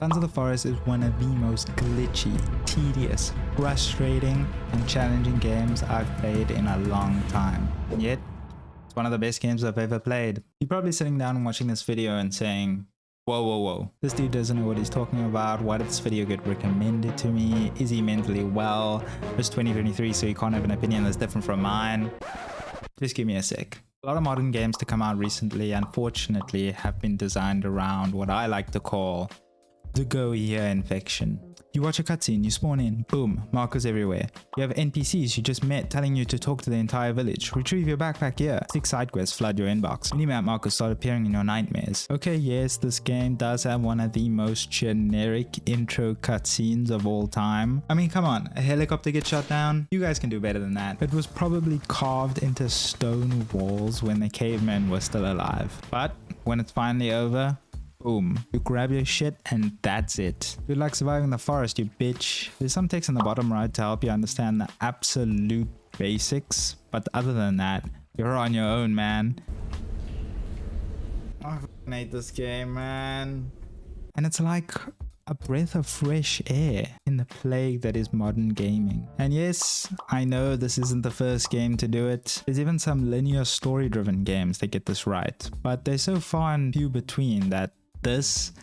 Sons of the Forest is one of the most glitchy, tedious, frustrating, and challenging games I've played in a long time. And yet, it's one of the best games I've ever played. You're probably sitting down and watching this video and saying, whoa, this dude doesn't know what he's talking about. Why did this video get recommended to me? Is he mentally well? It's 2023, so he can't have an opinion that's different from mine. Just give me a sec. A lot of modern games to come out recently, unfortunately, have been designed around what I like to call the go here infection. You watch a cutscene, you spawn in, boom, markers everywhere. You have NPCs you just met telling you to talk to the entire village. Retrieve your backpack here. 6 side quests flood your inbox. Minimap markers start appearing in your nightmares. Okay, yes, this game does have one of the most generic intro cutscenes of all time. I mean, come on, a helicopter gets shot down? You guys can do better than that. It was probably carved into stone walls when the cavemen were still alive. But when it's finally over, boom, you grab your shit and that's it. Good luck surviving the forest, you bitch. There's some text in the bottom right to help you understand the absolute basics, but other than that, you're on your own, man. I fucking hate this game, man. And it's like a breath of fresh air in the plague that is modern gaming. And yes, I know this isn't the first game to do it. There's even some linear story-driven games that get this right, but they're so far and few between that this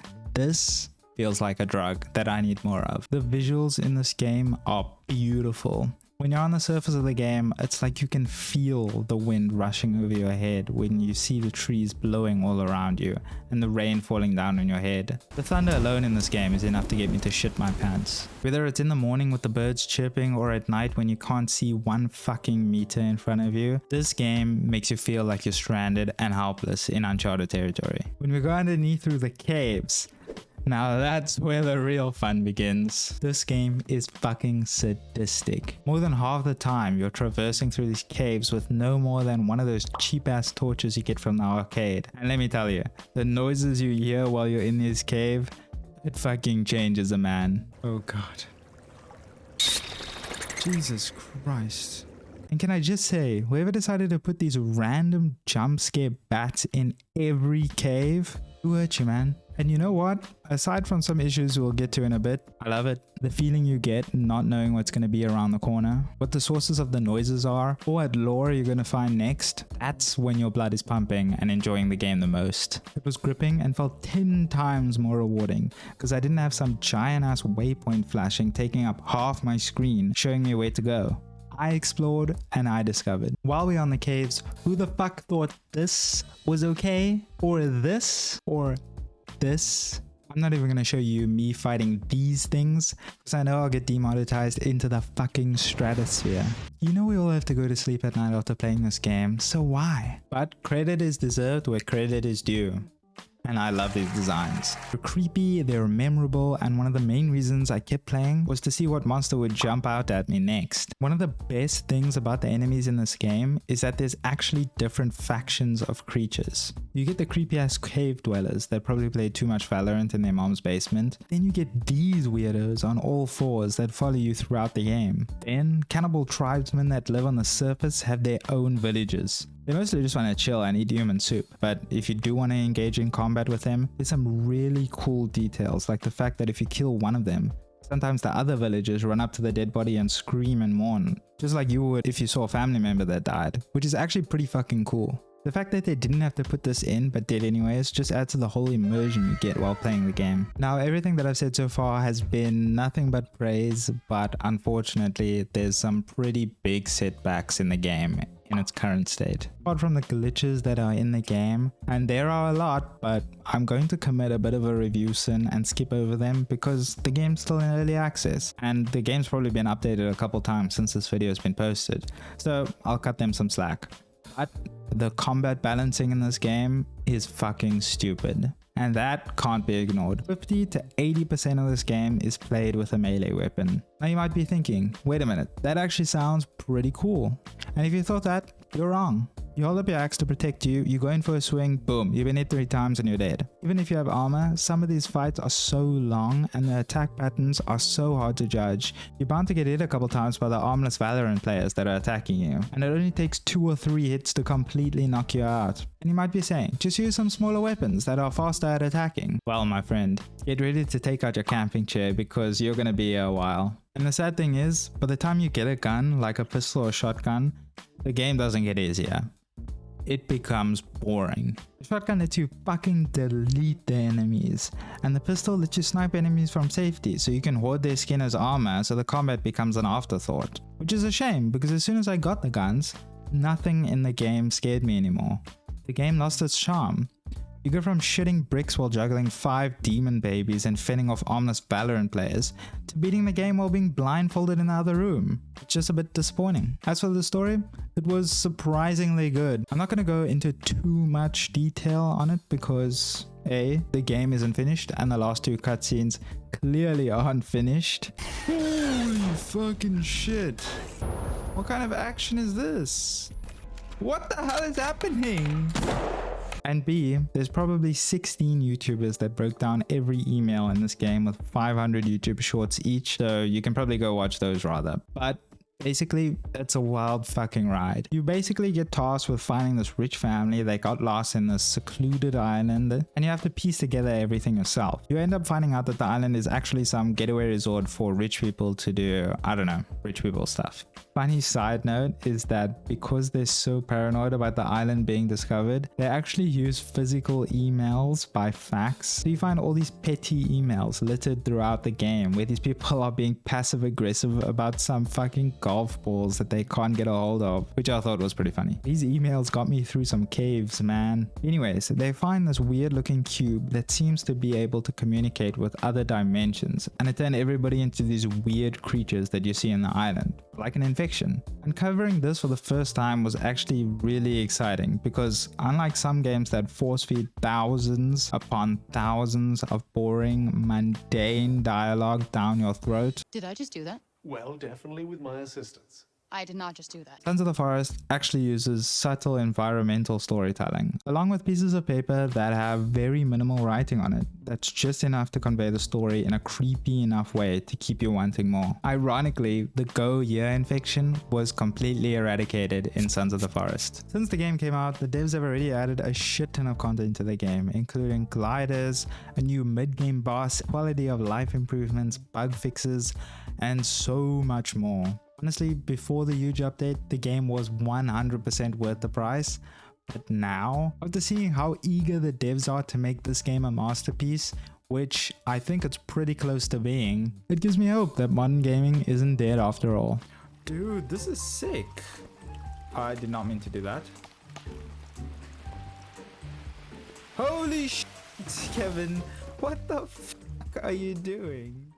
feels like a drug that I need more of. The visuals in this game are beautiful. When you're on the surface of the game, it's like you can feel the wind rushing over your head when you see the trees blowing all around you and the rain falling down on your head. The thunder alone in this game is enough to get me to shit my pants. Whether it's in the morning with the birds chirping or at night when you can't see 1 fucking meter in front of you, this game makes you feel like you're stranded and helpless in uncharted territory. When we go underneath through the caves, now that's where the real fun begins. This game is fucking sadistic. More than half the time you're traversing through these caves with no more than one of those cheap ass torches you get from the arcade. And let me tell you, the noises you hear while you're in this cave, it fucking changes a man. Oh god. Jesus Christ. And can I just say, whoever decided to put these random jump scare bats in every cave, who hurt you, man? And you know what? Aside from some issues we'll get to in a bit, I love it. The feeling you get not knowing what's going to be around the corner, what the sources of the noises are, or what lore you're going to find next, that's when your blood is pumping and enjoying the game the most. It was gripping and felt 10 times more rewarding because I didn't have some giant ass waypoint flashing taking up half my screen showing me where to go. I explored and I discovered. While we're on the caves, who the fuck thought this was okay? Or this? Or this? I'm not even gonna show you me fighting these things because I know I'll get demonetized into the fucking stratosphere. You know we all have to go to sleep at night after playing this game, so why? But credit is deserved where credit is due. And I love these designs. They're creepy, they're memorable, and one of the main reasons I kept playing was to see what monster would jump out at me next. One of the best things about the enemies in this game is that there's actually different factions of creatures. You get the creepy ass cave dwellers that probably played too much Valorant in their mom's basement. Then you get these weirdos on all fours that follow you throughout the game. Then cannibal tribesmen that live on the surface have their own villages. They mostly just want to chill and eat human soup, but if you do want to engage in combat with them, there's some really cool details, like the fact that if you kill one of them, sometimes the other villagers run up to the dead body and scream and mourn, just like you would if you saw a family member that died, which is actually pretty fucking cool. The fact that they didn't have to put this in but did anyways just adds to the whole immersion you get while playing the game. Now everything that I've said so far has been nothing but praise, but unfortunately there's some pretty big setbacks in the game in its current state. Apart from the glitches that are in the game, and there are a lot, but I'm going to commit a bit of a review sin and skip over them because the game's still in early access and the game's probably been updated a couple times since this video has been posted, so I'll cut them some slack. But the combat balancing in this game is fucking stupid, and that can't be ignored. 50 to 80% of this game is played with a melee weapon. Now you might be thinking, wait a minute, that actually sounds pretty cool. And if you thought that, you're wrong. You hold up your axe to protect you, you go in for a swing, boom, you've been hit 3 times and you're dead. Even if you have armor, some of these fights are so long and the attack patterns are so hard to judge. You're bound to get hit a couple times by the armless Valorant players that are attacking you, and it only takes 2 or 3 hits to completely knock you out. And you might be saying, just use some smaller weapons that are faster at attacking. Well, my friend, get ready to take out your camping chair because you're gonna be here a while. And the sad thing is, by the time you get a gun, like a pistol or shotgun, the game doesn't get easier. It becomes boring. The shotgun lets you fucking delete the enemies, and the pistol lets you snipe enemies from safety so you can hoard their skin as armor so the combat becomes an afterthought. Which is a shame because as soon as I got the guns, nothing in the game scared me anymore. The game lost its charm. You go from shitting bricks while juggling 5 demon babies and fending off armless Valorant players to beating the game while being blindfolded in the other room. It's just a bit disappointing. As for the story, it was surprisingly good. I'm not going to go into too much detail on it because A, the game isn't finished and the last 2 cutscenes clearly aren't finished. Holy fucking shit. What kind of action is this? What the hell is happening? And B, there's probably 16 YouTubers that broke down every email in this game with 500 YouTube shorts each, so you can probably go watch those rather. But basically, it's a wild fucking ride. You basically get tasked with finding this rich family that got lost in this secluded island, and you have to piece together everything yourself. You end up finding out that the island is actually some getaway resort for rich people to do, I don't know, rich people stuff. Funny side note is that because they're so paranoid about the island being discovered, they actually use physical emails by fax. So you find all these petty emails littered throughout the game where these people are being passive aggressive about some fucking golf balls that they can't get a hold of, which I thought was pretty funny. These emails got me through some caves, man. Anyways, they find this weird looking cube that seems to be able to communicate with other dimensions, and it turned everybody into these weird creatures that you see in the island, like an infection. Uncovering this for the first time was actually really exciting because unlike some games that force feed thousands upon thousands of boring, mundane dialogue down your throat. Did I just do that? Well, definitely with my assistance. I did not just do that. Sons of the Forest actually uses subtle environmental storytelling, along with pieces of paper that have very minimal writing on it. That's just enough to convey the story in a creepy enough way to keep you wanting more. Ironically, the Go Year infection was completely eradicated in Sons of the Forest. Since the game came out, the devs have already added a shit ton of content to the game, including gliders, a new mid-game boss, quality of life improvements, bug fixes, and so much more. Honestly, before the huge update, the game was 100% worth the price. But now, after seeing how eager the devs are to make this game a masterpiece, which I think it's pretty close to being, it gives me hope that modern gaming isn't dead after all. Dude, this is sick. I did not mean to do that. Holy shit, Kevin. What the fuck are you doing?